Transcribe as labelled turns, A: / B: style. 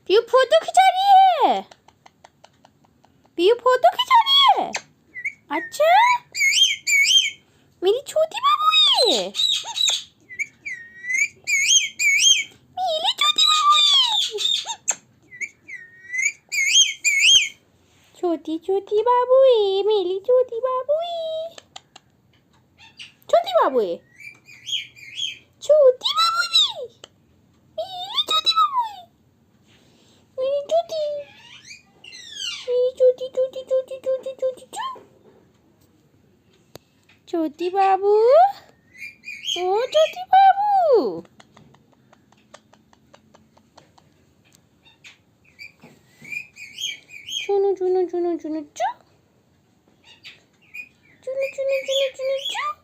A: PU photo खिंचा रही है। पीयू फोटो खिंचा रही है। अच्छा, मेरी छोटी बाबू है। मेरी छोटी बाबू है। छोटी छोटी बाबू है, मेरी छोटी बाबू है। छोटी बाबू है। छोटी बाबू है। मेरी छोटी बाबू है। मेरी छोटी, मेरी छोटी छोटी छोटी छोटी छोटी छोटी बाबू। ओ छोटी बाबू। चुनु चुनु चुनु चुनु चु। चुनु चुनु चुनु चुनु चु।